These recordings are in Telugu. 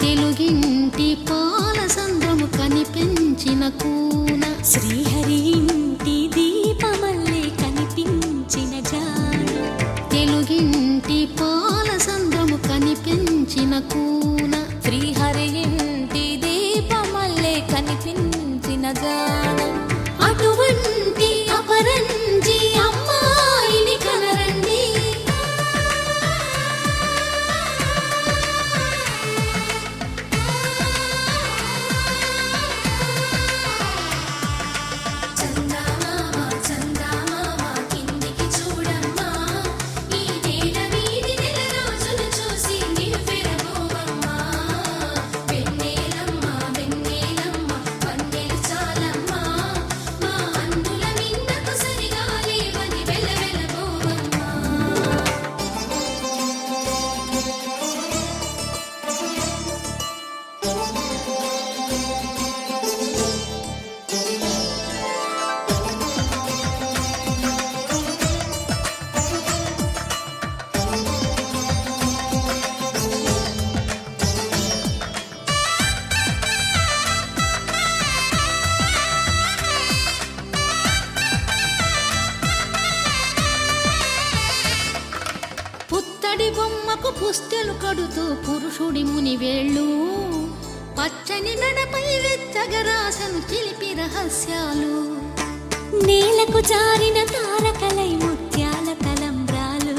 తెలుగింటి పాల సంద్రము కనిపించిన కూన శ్రీహరి ఇంటి దీపమల్లే కనిపించిన జాన తెలుగింటి పాల సంద్రము కనిపించిన కూన శ్రీహరి ఇంటి దీపమల్లే కనిపించిన జాన అటువంటి అపరంజి అమ్మాయిని కనరండి పుత్తడి బొమ్మకు పుస్తెలు కడుతూ పురుషుడి ముని వేళ్ళు పచ్చని నడపై వెచ్చగరాసను చిలిపి రహస్యాలు నేలకు జారిన తారకలై ముత్యాల తలంబ్రాలు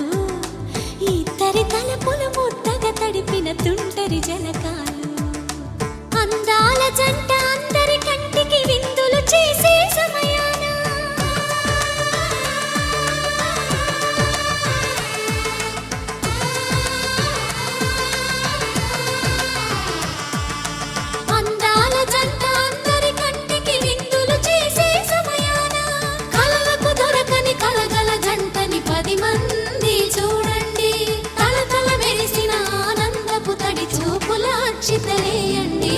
ఇద్దరి తలపులు ముద్దగా తడిపిన తుంటరి జలకాలు అందాల జంట అందరి కంటికి విందులు చేసే సమయాన అందాల జంట అందరి కంటికి విందులు చేసే సమయాన కలలకు దొరకని కలగల జంటని 10 మంది చూడండి తలతల మెరిసిన ఆనందపు తడి చూపుల అక్షితలేయండి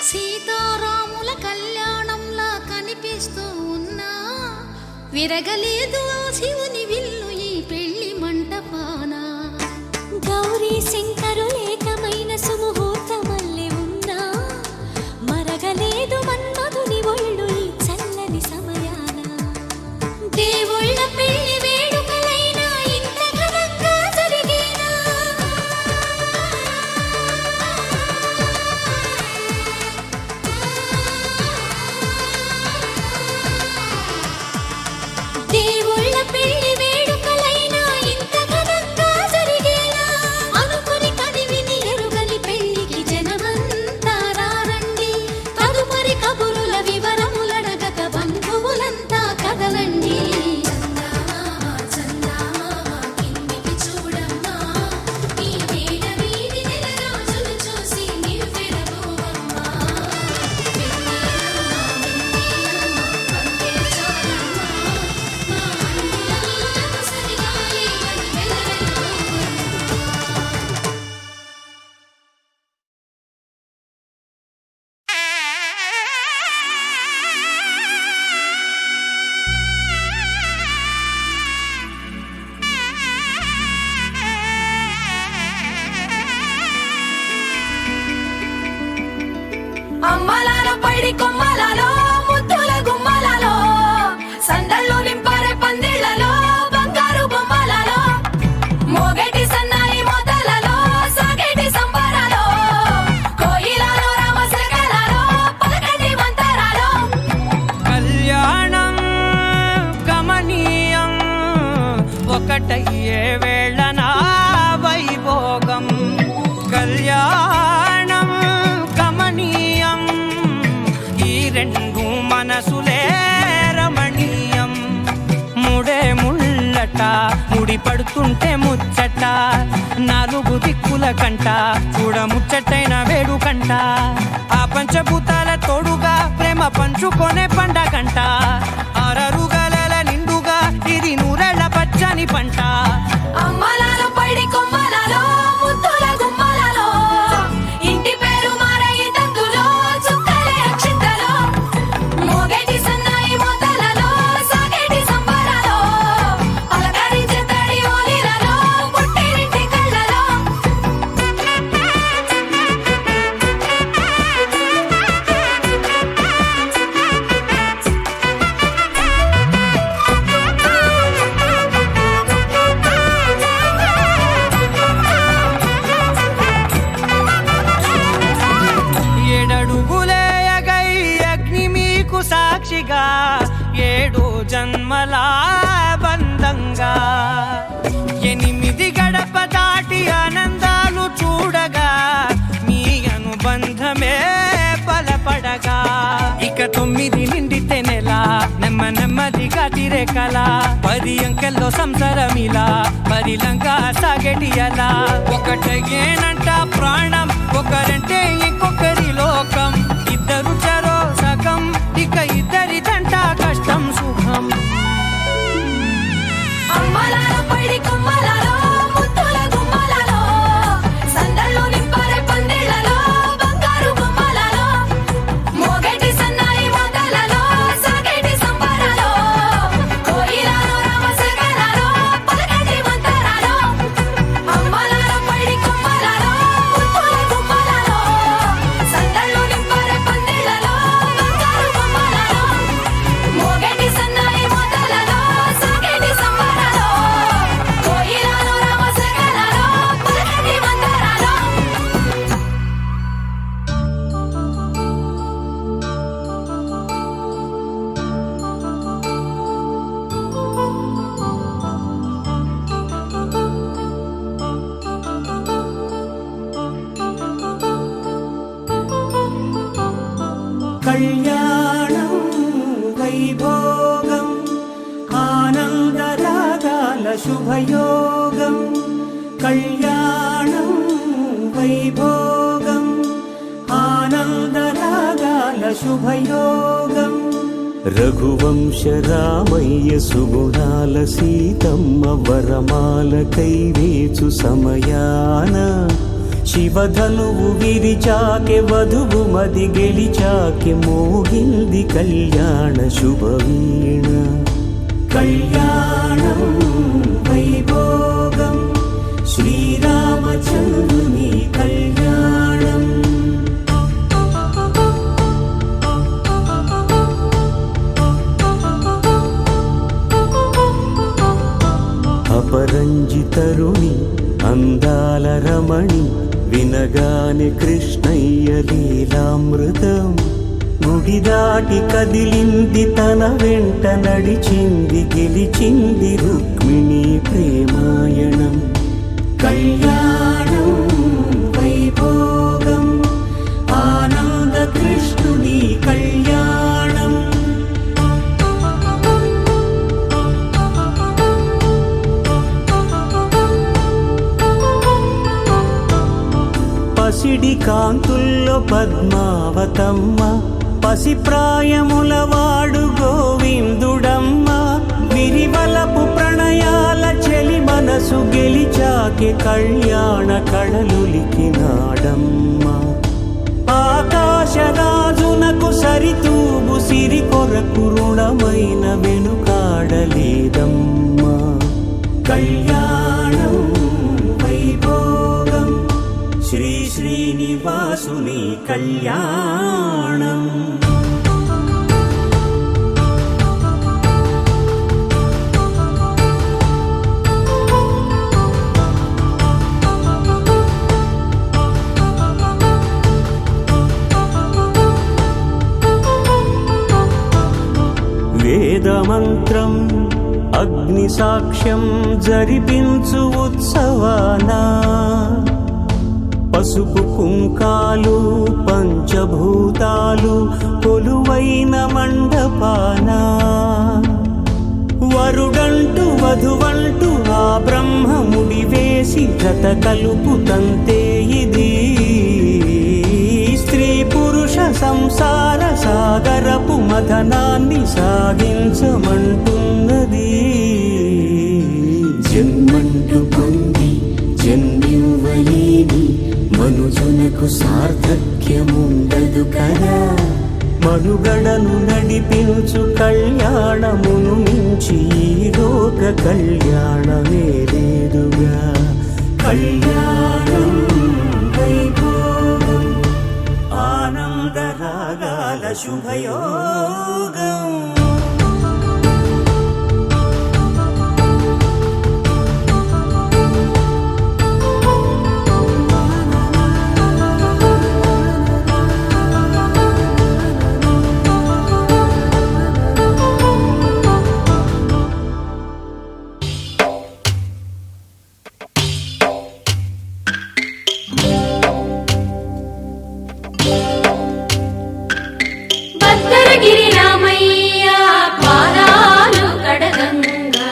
సీతారాముల కళ్యాణంలా కనిపిస్తూ ఉన్నా విరగలేదు ఆ శివుని విల్లు ఈ పెళ్లి మంటపాన గౌరీ శంకరులేకమైన సుముహూర్తమల్లె ఉన్నా మరగలేదు మన్మధుని ఒళ్ళు ఈ చల్లని సమయాన దేవుళ్ళ పెళ్లి వేడుకలైనా ఇంత ఘనంగా జరిగేనా దేవుళ్ళ పెళ్లి వేడుకలైనా ఇంత ఘనంగా జరిగేలా అనుకుని కనివిని ఎరుగని పెళ్లికి జనమంతా రారండి తదుపరి కబురుల వివరములడగక బంధువులంతా కదలండి అమ్మలాల పైడి కొమ్మలలో ముద్దుల గుమ్మలలో సందళ్ళు నింపారే పందిళ్లలో బంగారు బొమ్మలలో మోగేటి సన్నాయి మోతలలో సాగేటి సంబరాలో కోయిలలో రామశకలలో పలకటి మంతరాలో కళ్యాణం గమనీయం ఒకటయ్యే వేళ నా వైభోగం కళ్యాణం ఆడుతుంటే ముచ్చట నాలుగు దిక్కుల కంట చూడ ముచ్చటైన వేడుకంట ఆ పంచభూతాల తోడుగా ప్రేమ పంచుకొనే పండగంట ఆరరుగల నిండుగా ఇది నూరెళ్ళ పచ్చని పంట అమ్మలాలో పడి కొమ్మలలో ముద్దుల గుమ్మలలో ఇంటి పేరు మారయి తందులో చుక్కలే అక్షింతలో మోగేటి సన్నాయి మోతలలో సాగేటి సంబరాలో పలకరించే తడి ఓలిలలో పుట్టినింటి కళ్ళలో ఏడడుగులేయగై అగ్ని మీకు సాక్షిగా 7 జన్మల బంధంగా 8 గడప దాటి ఆనందాలు చూడగా మీ అనుబంధమే బలపడగా ఇక 9 నిండితే నెల నెమ్మదిగా తిరే కల 10 అంకెల్లో సంసారమిలా పరిలంగా సాగేటి అలా ఒకటేనంట ప్రాణం ఒకరంటే ఇంకొకరి లోకం ఇద్దరు చరో సగం ఇక ఇద్దరిదంట కష్టం సుఖం అమ్మలాలో పడి కొమ్మలలో ముద్దుల గుమ్మలలో సందళ్ళు నింపరే పందిళ్ళలో బంగారు గుమ్మలలో మోగేటి సన్నాయి మోతలలో సాగేటి సంబరాలో కోయిలలో రామశకరాలో పలకటి మంతరాలో అమ్మలాలో పడి కొమ్మలలో ముద్దుల గుమ్మలలో సందళ్ళు నింపరే పందిళ్ళలో బంగారు గుమ్మలలో మోగేటి సన్నాయి మోతలలో సాగేటి సంబరాలో కోయిలలో రామశకరాలో పలకటి మంతరాలో కళ్యాణం వైభోగం ఆనందరాగాల శుభయోగం కళ్యాణం వైభోగం ఆనందరాగాల శుభయోగం రఘువంశ రామయ్య సుగుణాల సీతమ్మ వరమాల కైవేచు సమయాన శివధనువు విరిచాకె వధువు మది గెలిచాకె మోగింది కళ్యాణ శుభవీణ కళ్యాణం వైభోగం శ్రీరామచంద్రుని కళ్యాణం అపరంజి తరుణి అందాల రమణి వినగానే కృష్ణయ్య లీలామృతం గుడి దాటి కదిలింది తన వెంట నడిచింది గెలిచింది రుక్మిణి ప్రేమాయణం కళ్యాణం వైభోగం ఆనంద కృష్ణుని కళ్యాణం పసిడి కాంతుల్లో పద్మావతమ్మ పసిప్రాయముల వాడు గోవిందుడమ్మ విరివలపు ప్రణయాల చెలి మనసు గెలిచాకె కళ్యాణ కళలులికినాడమ్మ ఆకాశరాజునకు సరితూబు సిరి కొరకు రుణమైన వెనుకాడలేదమ్మా కళ్యాణం వైభోగం శ్రీ శ్రీనివాసుని కళ్యాణం వేదమంత్రం అగ్ని సాక్ష్యం జరిపించు ఉత్సవానా పసుపు కుంకాలు పంచభూతాలు కొలువైన మండపాన వరుడంటూ వధువంటూ ఆ బ్రహ్మముడి వేసి జత కలుపుతంతే ఇది స్త్రీ పురుష సంసార సాగరపు మథనాన్ని సాగించమంటున్నది. జన్మంటు పొంది జన్మివ్వలేని మనుజునకు సార్థక్యముండదు కదా. మనుగడను నడిపించు కళ్యాణమును మించి ఈ లోక కళ్యాణమే లేదుగా. కళ్యాణం వైభోగం ఆనందరాగాల శుభయోగం. భద్రగిరి రామయ్య పాదాలు కడగంగా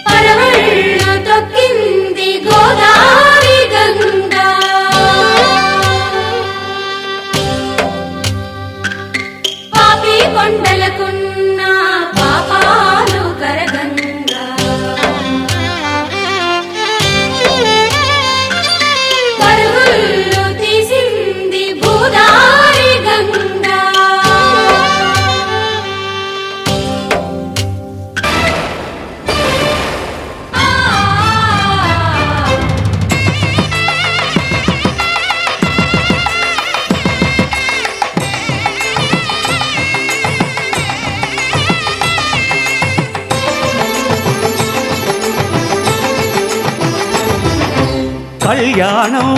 పరవళ్ళు తొక్కింది గోదావరి గంగా. పాపి కొండలకున్న పాపాలు కరగంగా. పరుగులు తీసింది భూదారి గంగా. కళ్యాణం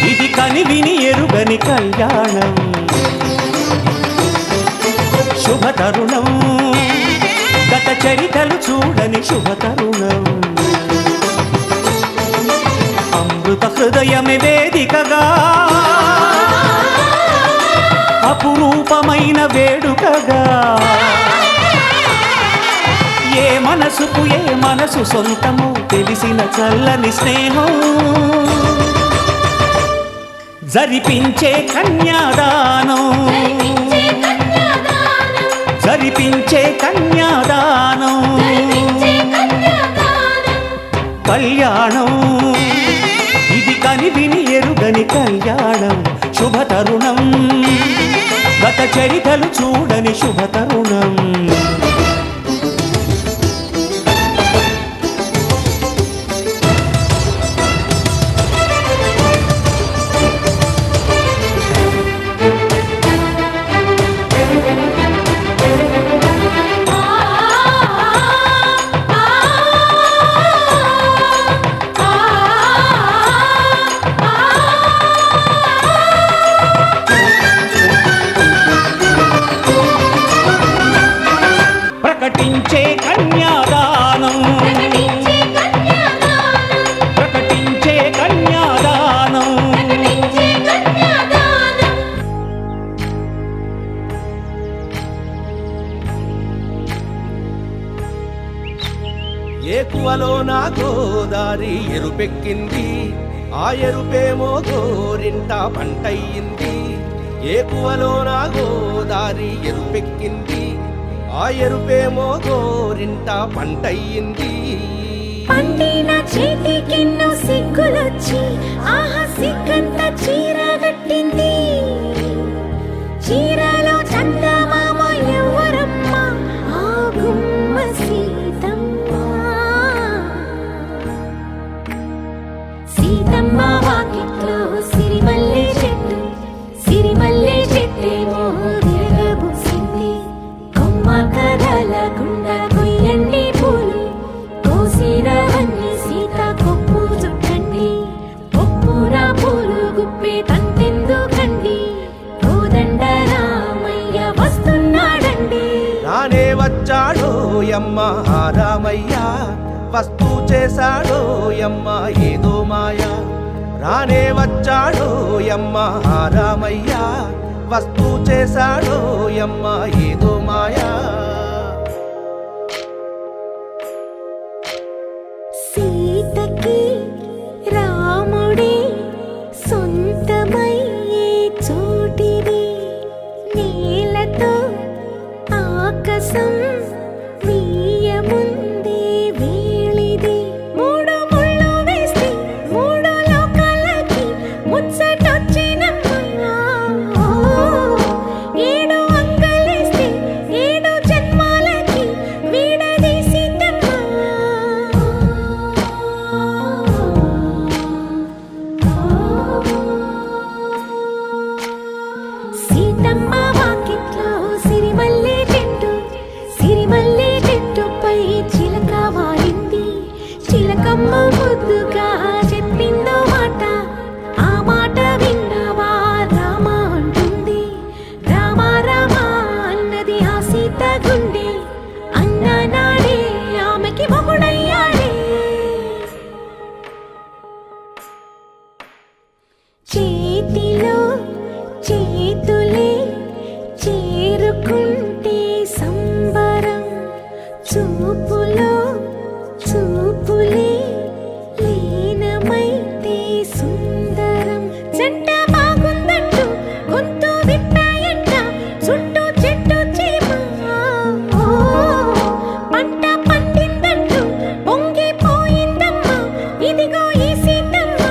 ఇది కనివిని ఎరుగని కళ్యాణం. శుభతరుణం గత చరితలు చూడని శుభతరుణం. అమృత హృదయమే వేదికగా అపురూపమైన వేడుకగా. ఏ మనసుకు ఏ మనసు సొంతమో తెలిసిన చల్లని స్నేహం జరిపించే కన్యాదానం. జరిపించే కన్యాదానం. కళ్యాణం ఇది కనివిని ఎరుగని కళ్యాణం. శుభతరుణం గత చరితలు చూడని శుభతరుణం. ప్రకటించే కన్యాదానం. ప్రకటించే కన్యాదానం. ఏకువలో నా గోదారి ఎరుపెక్కింది, ఆ ఎరుపేమో గోరింట పంటయ్యింది. ఏకువలో నా గోదారి ఎరుపెక్కింది, ఆ ఎరుపేమో గోరింట పంటయ్యింది. పండిన చేతికెన్నో సిగ్గులొచ్చి ఆహా సిగ్గంత చీర కట్టింది. చీరలో చందమామ ఎవరమ్మ, ఆ గుమ్మ సీతమ్మ. సీతమ్మ వాకిట్లో సిరిమల్లె చెట్టు, సిరిమల్లె చెట్టేమో విరగబూసింది. కొమ్మ కదలకుండా కొయ్యండి పూలు, కోసిరవన్నీ సీత కొప్పు చుట్టండి. ఒప్పున పూలు గుప్పే తంతెందుకండి, కోదండ రామయ్య వస్తున్నాడండి. రానే వచ్చాడో యమ్మ ఆ రామయ్య, వస్తూ చేశాడో యమ్మ ఏదో మాయ. రానే వచ్చాడో యమ్మ ఆ రామయ్య, వస్తూ చేశాడో యమ్మ ఏదో మాయా. సీతకి రాముడే సొంతమయ్యే చోటిది, నేలతో ఆకాశం వీయముందే వేళిది. మూడు ముళ్ళు వేస్తే మూడు లోకాలకి ముచ్చటొచ్చినమ్మా. ఏడు అంగలేస్తే ఏడు జన్మాలకి వీడదీసిందమ్మా. సీతమ్మ వాకిట్లో సిరిమల్లె చెట్టు, సిరిమల్లె చెట్టుపై చిలక వాలింది. చిలకమ్మ ముద్దుగా చెప్పిందో మాట, ఆ మాట విన్నవా రామ అంటుంది. రామ రామ అన్నది ఆ సీత గుండె, అన్న నాడే ఆమెకి మొగుడయ్యాడే. చేతిలో చేతులే చేరుకుంటే సంబరం, చూపులో చూపులే లీనమైతే సుందరం. జంట బాగుందంటూ గొంతు విప్పాయంట చుట్టూ చెట్టు చీమ. పంట పండిందంటూ పొంగిపోయిందమ్మా ఇదిగో ఈ సీతమ్మ.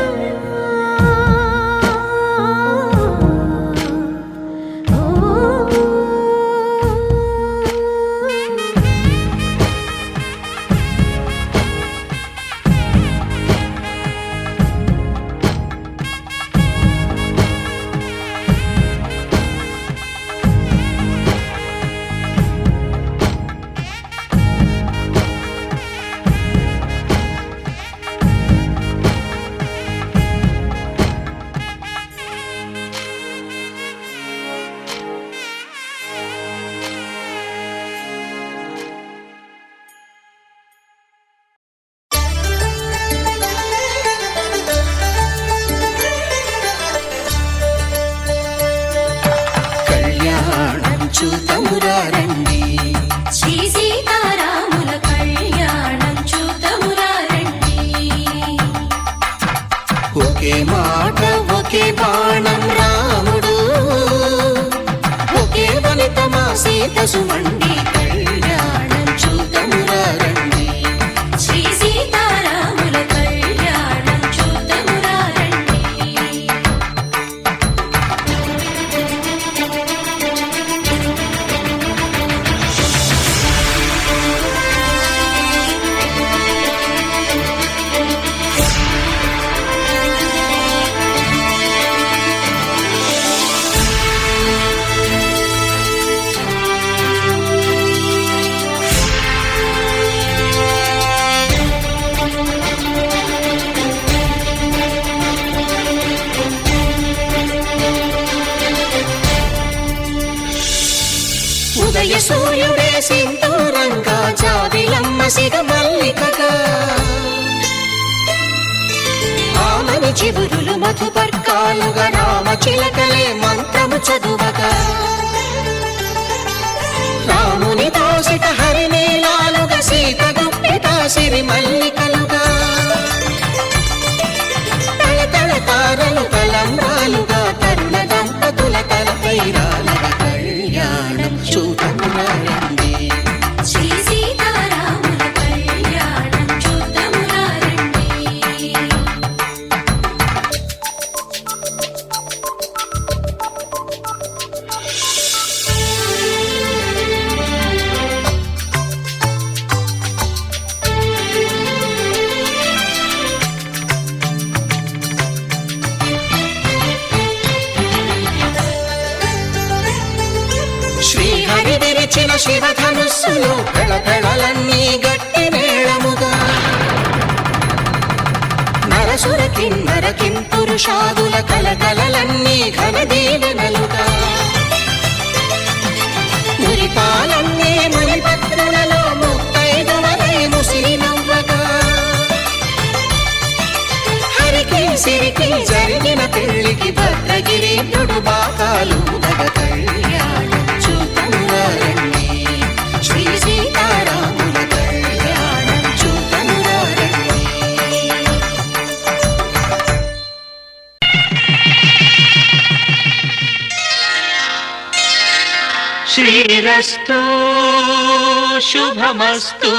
కళ్యాణం చూతమురా రండి, శ్రీ సీతారాముల కళ్యాణం చూతమురా రండి. ఒకే మాట ఒకే బాణం రాముడు, ఒకే వనిత మా సీత సుమండి. కళ్యాణం చూతమురా రండి, శ్రీ సీతారాముల కళ్యాణం చూతమురా రండి. ఉదయ సూర్యుడే సింధూరంగా, జాబిలమ్మ సిగ మల్లికగా, ఆమని చివురులు మధుపర్కాలుగా, రామ చిలకలే మంత్రము చదువగా, రాముని దోసిట హరినీలాలుగా, సీత గుప్పిట సిరి మల్లికలుగా, తల తల తారలు తలంబ్రాలుగా, తరుణ దంపతుల తలపై రాలగా. కళ్యాణం చూతమురా రండి, శ్రీ సీతారాముల కళ్యాణం చూతమురా రండి. శ్రీహరి విరిచిన శివధనుస్సులో కళకళలన్నీ గట్టి మేళముగా, నరసుర కిన్నర కింపురుషాదుల కలకలలన్నీ ఘన దీవెనలుగా, మురిపాలన్నీ మణిపత్రులలో ముత్తైదువలై ముసిరి నవ్వగా, హరికి సిరికి జరిగిన పెళ్లికి భద్ర నగిరేంద్రుడు బాకాలు గద కళ్యాణం చూతమురారండి శ్రీ సీతారాముల కళ్యాణం చూతమురారండి శ్రీరస్తు శుభమస్తు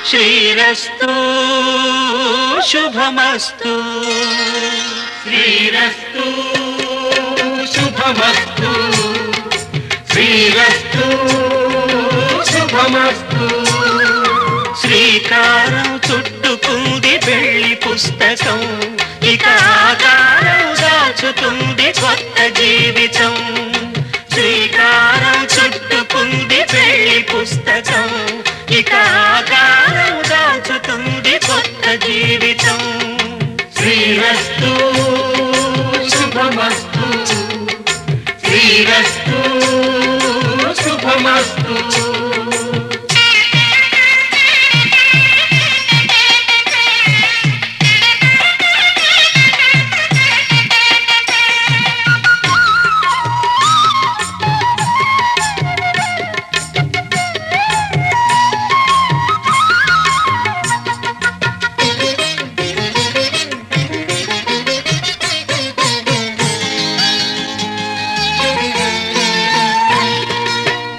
శ్రీరస్తు శుభమస్తు శ్రీరస్తు శుభమస్తు శ్రీరస్తు శుభమస్తు శ్రీకారం చుట్టుకుంది పెళ్లి పుస్తకం ఇక ఆకారం దాచుతుంది కొత్త జీవితం శ్రీకారం చుట్టుకుంది పెళ్లి పుస్తకం ఇక ఆకారం దాచుతుంది కొత్త జీవితం శ్రీరస్తు శుభమస్తు శ్రీరస్తు శుభమస్తు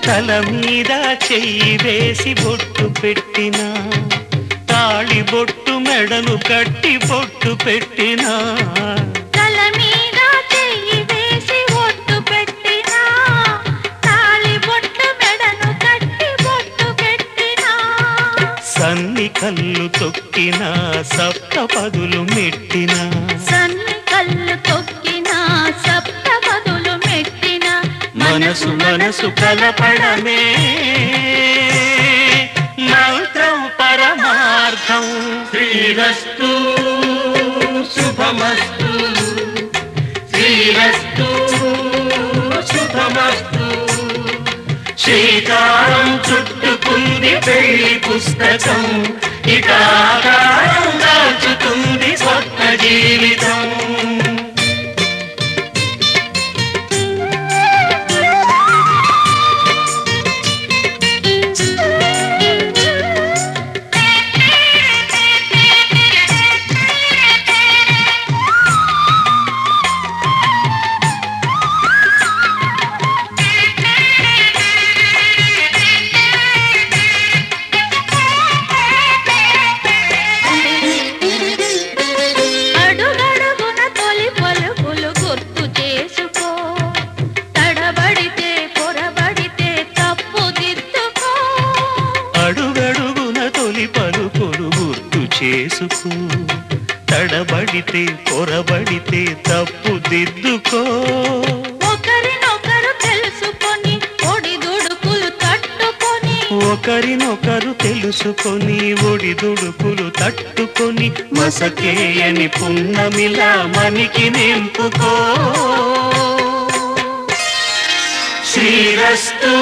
తల మీద చెయ్యి వేసి బొట్టు పెట్టినా తాళి బొట్టు మెడను కట్టి బొట్టు పెట్టినా తల మీద చెయ్యి వేసి ఒట్టు పెట్టినా తాళి బొట్టు మెడను కట్టి బొట్టు పెట్టినా సన్ని కళ్ళు తొక్కినా సప్త పదులు మెట్టినా సన్ని కళ్ళు తొక్కినా సప్త పదులు మెట్టినా మనసు మనసు కలపడమే మంత్రం పరమార్థం శ్రీరస్తు శుభమస్తు శ్రీరస్తు శుభమస్తు శ్రీకారం చుట్టుకుంది పెళ్లి పుస్తకం ఇక ఆకారం దాచుతుంది కొత్త జీవితం అడుగడుగున తొలి పలుకులు గుర్తు చేసుకో తడబడితే పొరబడితే తప్పు దిద్దుకో అడుగడుగున తొలి పలుకులు గుర్తు చేసుకో తడబడితే పొరబడితే తప్పు దిద్దుకో ఒకరినొకరు తెలుసుకొని ఒడిదుడుకులు తట్టుకొని ఒకరినొకరు తెలుసుకొని ఒడిదుడుకులు తట్టుకొని మసకేయని పున్నమిలా మనికి నింపుకో శ్రీరస్తు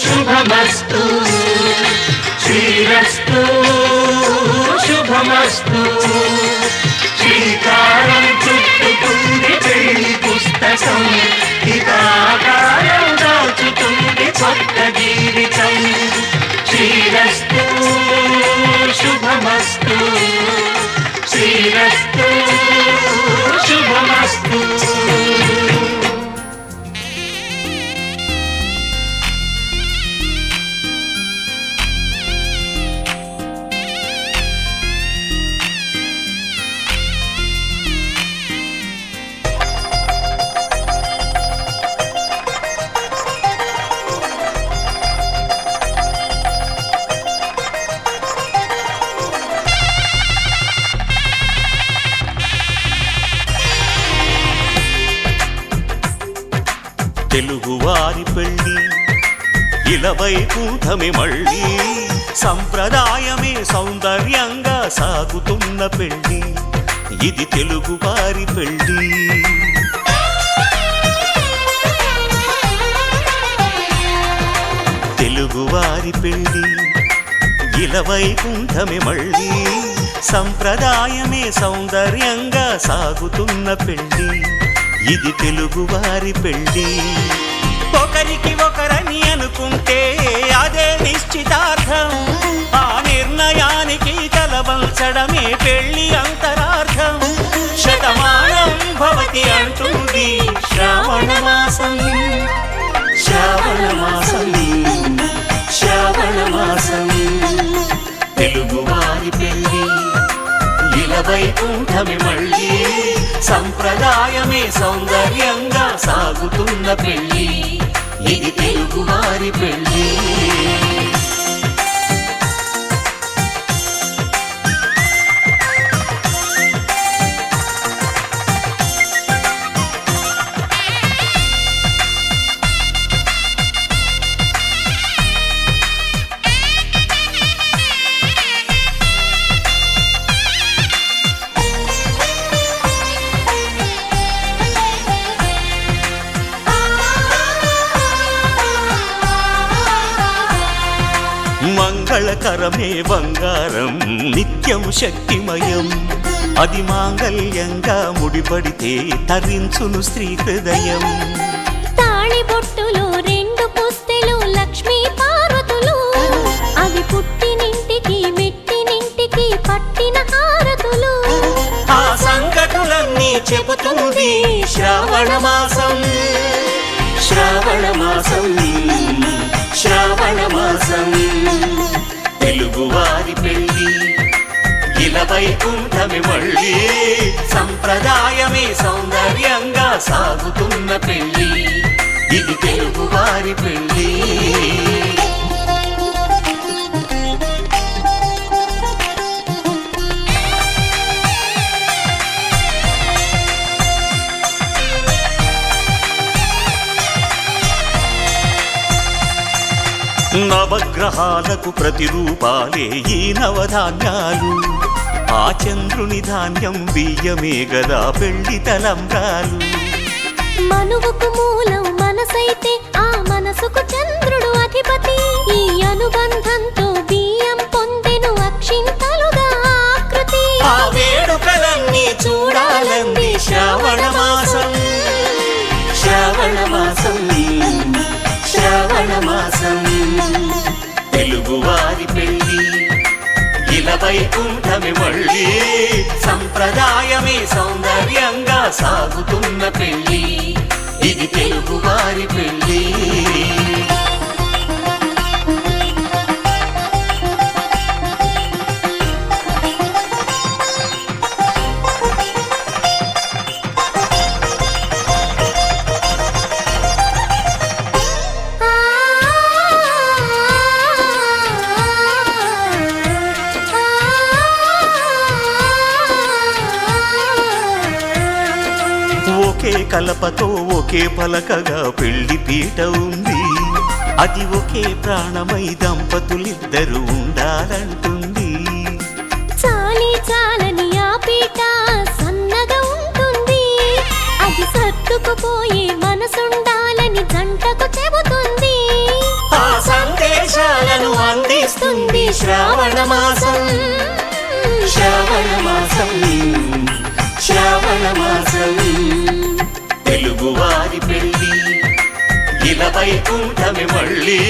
శుభమస్తు శ్రీరస్తు శుభమస్తు శ్రీకారం చుట్టుకుంది పెళ్లి పుస్తకం ఇక ఆకారం దాచుతుంది కొత్త జీవితం శ్రీరస్తు శుభమస్తు శ్రీరస్తు శుభమస్తు తెలుగువారి పెళ్ళి ఇలవైకుంఠమి మళ్ళీ సంప్రదాయమే సౌందర్యంగా సాగుతున్న పెళ్ళి ఇది తెలుగువారి పెళ్ళి తెలుగువారి పెళ్ళి ఇలవైకుంఠమి మళ్ళీ సంప్రదాయమే సౌందర్యంగా సాగుతున్న పెళ్ళి, ఇది తెలుగువారి పెళ్ళి. ఒకరికి ఒకరని అనుకుంటే అదే నిశ్చితార్థం, ఆ నిర్ణయానికి తలవంచడమే పెళ్ళి అంతరార్థం. శతమానం భవతి అంటుంది శ్రావణ మాసం, శ్రావణ మాసం, శ్రావణ మాసం. తెలుగువారి పెళ్ళి ఇలవైకుంఠమి మళ్ళీ, సంప్రదాయమే సౌందర్యంగా సాగుతున్న పెళ్ళి, ఇది తెలుగువారి పెళ్ళి. మంగళకరమే బంగారం నిత్యం శక్తిమయం, అది మాంగళ్యంగా ముడిపడితే తరించును స్త్రీ హృదయం. తాళిబొట్టులో 2 పుస్తెలు లక్ష్మీ పార్వతులు, అవి పుట్టినింటికి మెట్టినింటికి పట్టిన హారతులు. ఆ సంగతులన్నీ చెబుతుంది శ్రావణ మాసం, శ్రావణ మాసం, శ్రావణ మాసం. తెలుగువారి పెళ్ళి ఇలవైకుంఠమి మళ్ళీ, సంప్రదాయమే సౌందర్యంగా సాగుతున్న పెళ్ళి, ఇది తెలుగువారి పెళ్ళి. నవగ్రహాలకు ప్రతిరూపాలే ఈ నవధాన్యాలు, ఆ చంద్రుని ధాన్యం బియ్యమే గదా పెళ్లి తలంబ్రాలు. మనువుకు మూలం మనసైతే ఆ మనసుకు చంద్రుడు అధిపతి, ఈ అనుబంధంతో బియ్యం పొందెను అక్షింతలుగా ఆకృతి. ఆ వేడుకలన్నీ చూడాలంది శ్రావణ మాసం, శ్రావణ మాసం, శ్రావణ మాసం. తెలుగువారి పెళ్ళి ఇలవైకుంఠమి మళ్ళీ, సంప్రదాయమే సౌందర్యంగా సాగుతున్న పెళ్ళి, ఇది తెలుగువారి పెళ్ళి. ఒకే కలపతో ఒకే పలకగా పెళ్లి పీట ఉంది, అది ఒకే ప్రాణమై దంపతులిద్దరూ ఉండాలంటుంది. చాలి చాలని ఆ పీట సన్నగా ఉంటుంది, అది సర్దుకుపోయే మనసుండాలని జంటకు చెబుతుంది. ఆ సందేశాలను అందిస్తుంది శ్రావణ మాసం, శ్రావణ మాసం, శ్రావణ మాసం. తెలుగువారి పెళ్ళి ఇలవైకుంఠమి మళ్ళీ,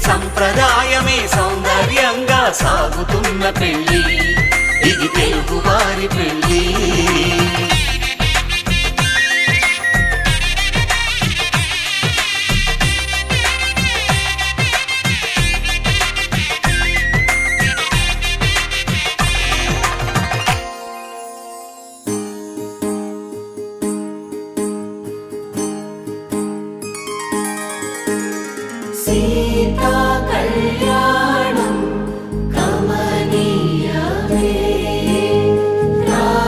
సంప్రదాయమే సౌందర్యంగా సాగుతున్న పెళ్ళి, ఇది తెలుగువారి పెళ్ళి. సీతా కళ్యాణం కమనీయమే, రామ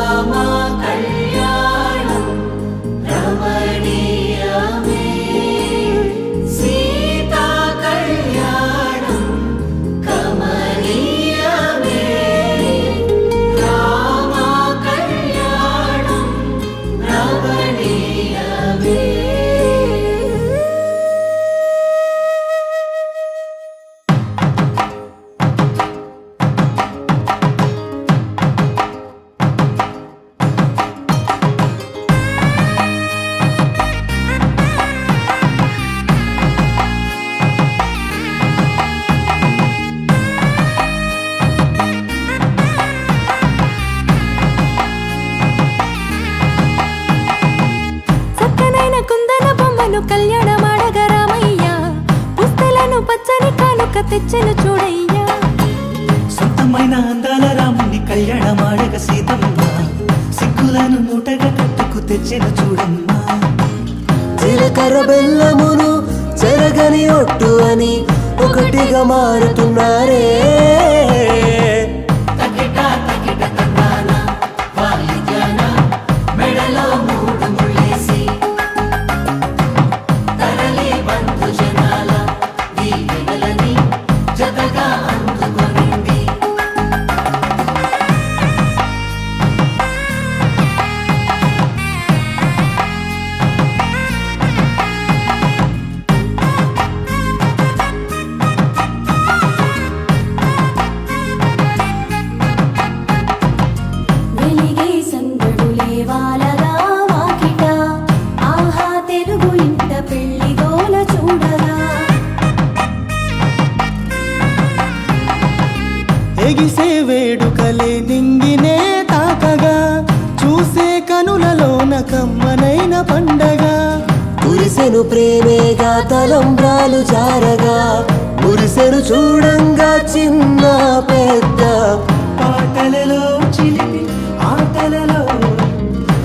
చూడయ్యా. సొంతమైన అందాల రాముని కళ్యాణమాడగ సీతమ్మ సిగ్గులను మూటగా కట్టుకు తెచ్చిన చూడమ్మా. జీలకర్ర బెల్లమును చెరగని ఒట్టు అని ఒకటిగా మారుతున్నారే. వెలిగే సందడులే వాలగా వాకిట ఆహా తెలుగు ఇంట పెళ్లి గోల చూడగా ఎగిసే వేడుకలే నింగినే తాకగా చూసే కనులలోన కమ్మనైన పండగ. కురిసెను ప్రేమేగా తలంబ్రాలు జారగా మురిసెను చూడంగా చిన్న పెద్ద. పాటలలో చిలిపి ఆటలలో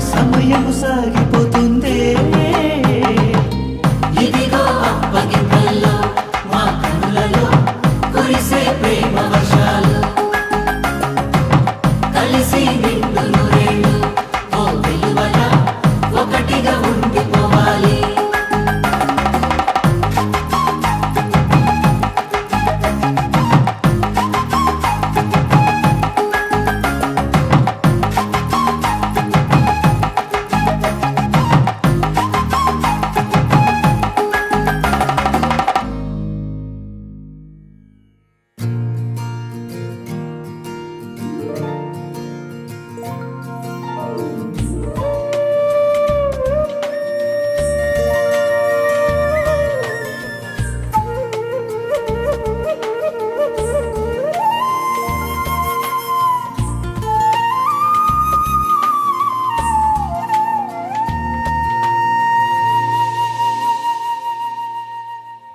సమయము సాగిపోతుందే. ఇదిగో అప్పగింతల్లో మా కనులలో కురిసే ప్రేమ వర్షాలు కలిసి నిండు నూరేళ్ళు ఓ వెలువల ఒకటిగా ఉండిపోవాలి.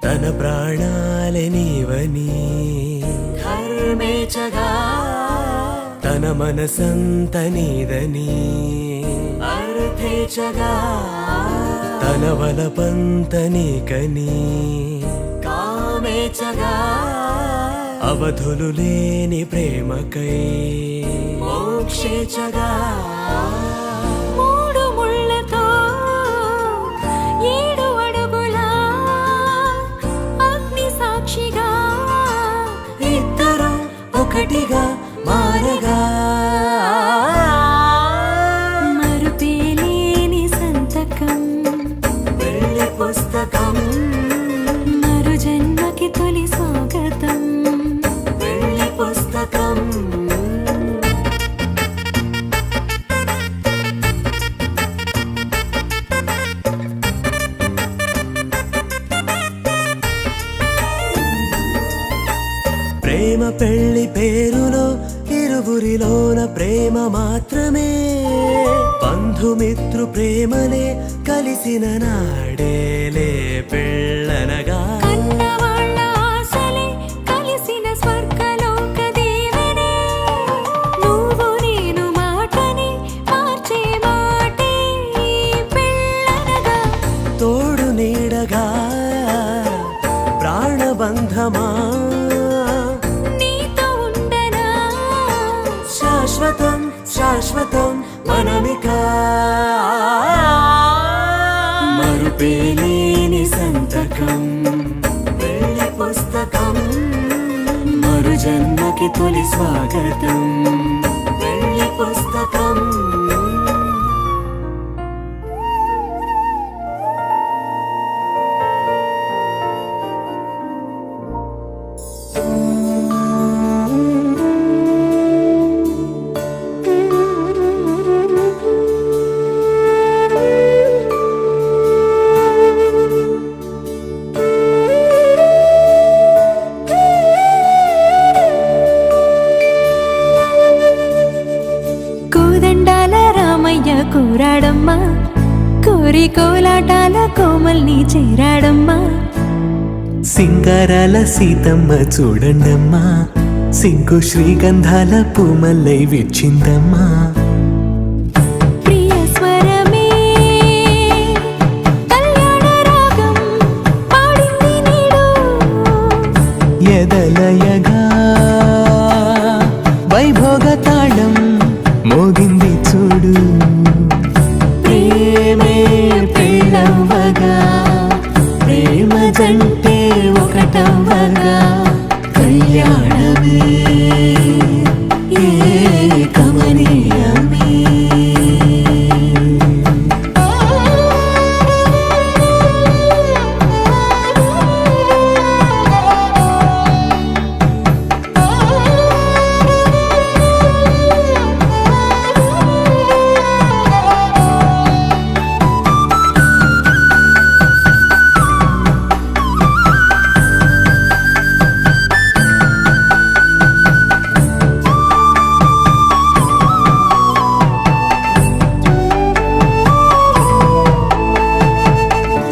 తన ప్రాణాలే నీవని ధర్మేచగా తన మనసంత నీదని అర్థేచగా తన వలపంత నీకని కామేచగా అవధులు లేని ప్రేమకై మోక్షేచగా మూడు ముళ్ళతో 7 అడుగుల అగ్ని సాక్షిగా ఇద్దరు ఒకటిగా మారగా మరుపేలేని సంతకం వెళ్ళి పుస్తకం మరు జన్మకి తొలి స్వాగతం. వెళ్ళి పుస్తకం. ప్రేమ పెళ్లి పేరులో ఇరువురిలోన ప్రేమ మాత్రమే బంధుమిత్రు ప్రేమలే కలిసిన నాడేలే పెళ్ళనగా. కన్నవాళ్ళ ఆశలే కలిసిన స్వర్గలోక దీవెనే. నువ్వు నేను మాటని మార్చే మాటే పెళ్ళనగా. తోడు నీడగా ప్రాణబంధమా నీతో ఉండనా శాశ్వతం శాశ్వతం మనమిక. మరుపేలేని సంతకం వెళ్ళి పుస్తకం మరు జన్మకి తొలి స్వాగతం. వెళ్ళి పుస్తకం. కూరాడమ్మా కోరి కోలాటాల కోమల్ని చేరాడమ్మా. సింగారాల సీతమ్మ చూడండమ్మా, సిగ్గు శ్రీగంధాల పూమల్లై విచ్చిందమ్మా. ప్రియ స్వరమే కళ్యాణ రాగం పాడింది నేడు, ఎదలయగా వైభోగ తాళం మోగింది చూడు. ప్రేమే పెళ్ళవ్వగా, ప్రేమ జంటే ఒకటవ్వగా, కళ్యాణమే కమనీయమే.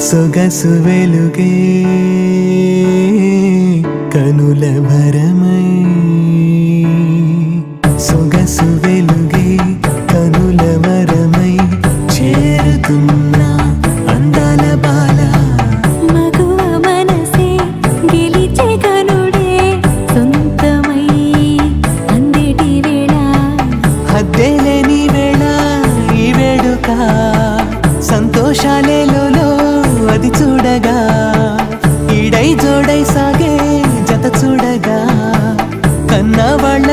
సొగసు వెలుగే కనుల భరమై, సొగసు వెలుగే కనుల వరమై చేరుతున్నా అందాల బాల. మగువ మనసే గెలిచే కనుడే సొంతమై అందేటి వేళ, హద్దేలేని వేళ ఈ వేడుక, సంతోషాలేలో అది చూడగా, ఈడై జోడై సాగే జత చూడగా, కన్నా వాళ్ళ